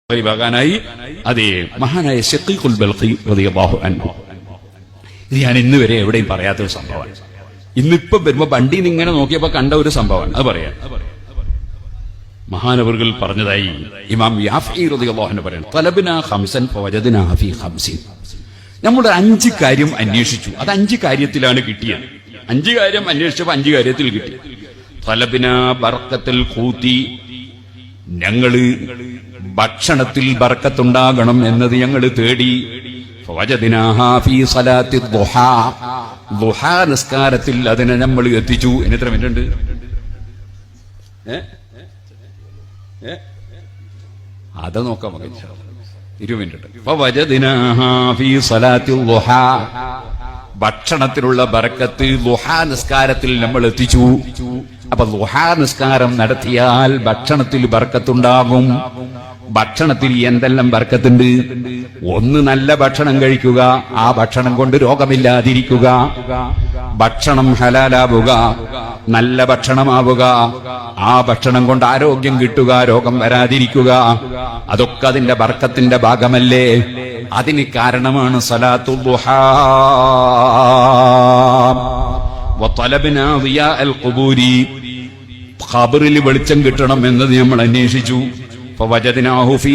ായി അതേ മഹാനായ ശഖീഖുൽ ബൽഖി റളിയല്ലാഹു അൻഹു. ഇത് ഞാൻ ഇന്ന് വരെ എവിടെയും പറയാത്തൊരു സംഭവമാണ്. ഇന്നിപ്പോ വരുമ്പോ വണ്ടിയിൽ നിന്ന് ഇങ്ങനെ നോക്കിയപ്പോ കണ്ട ഒരു സംഭവമാണ്. അത് പറയാം. മഹാനവറുകൾ പറഞ്ഞതായി ഇമാം യാഫഈ റളിയല്ലാഹു അൻഹു പറയുന്നു, തലബ്നാ ഖംസൻ ഫവജദ്നാ ഫീ ഖംസിൻ. നമ്മുടെ 5 കാര്യം അന്വേഷിച്ചു, അത് 5 കാര്യത്തിലാണ് കിട്ടിയത്. 5 കാര്യം അന്വേഷിച്ചപ്പോ 5 കാര്യത്തിൽ കിട്ടി. തലബ്നാ ബർക്കത്തുൽ ഖൂതി, ഞങ്ങള് ഭക്ഷണത്തിൽ ബർക്കത്തുണ്ടാകണം എന്നത് ഞങ്ങൾ തേടി. ഫവജദ്നാഹാ ഫീ സ്വലാത്തി ദുഹാ, ദുഹാ നിസ്കാരത്തിൽ അതിനെ നമ്മൾ എത്തിച്ചു. എത്ര മിനിറ്റ് ഉണ്ട്? അത് നോക്കാം, 20 മിനിറ്റ്. ഫവജദ്നാഹാ ഫീ സ്വലാത്തി ദുഹാ, ഭക്ഷണത്തിലുള്ള ബർക്കത്ത് ദുഹാ നിസ്കാരത്തിൽ നമ്മൾ എത്തിച്ചു. അപ്പൊ ദുഹാ നിസ്കാരം നടത്തിയാൽ ഭക്ഷണത്തിൽ ബർക്കത്തുണ്ടാകും. ഭക്ഷണത്തിൽ എന്തെല്ലാം ബർക്കത്തുണ്ട്? ഒന്ന്, നല്ല ഭക്ഷണം കഴിക്കുക, ആ ഭക്ഷണം കൊണ്ട് രോഗമില്ലാതിരിക്കുക. ഭക്ഷണം ഹലാലാവുക, നല്ല ഭക്ഷണമാവുക, ആ ഭക്ഷണം കൊണ്ട് ആരോഗ്യം കിട്ടുക, രോഗം വരാതിരിക്കുക. അതൊക്കെ അതിന്റെ ബർക്കത്തിന്റെ ഭാഗമല്ലേ? അതിന് കാരണമാണ് സ്വലാത്തുൽ ദുഹാ. വതലബ്നാ ദിയാഅൽ ഖുബൂരി, ഖബറിൽ വെളിച്ചം കിട്ടണം എന്നത് നമ്മൾ അന്വേഷിച്ചു. ഫവജദ്നാഹു ഫീ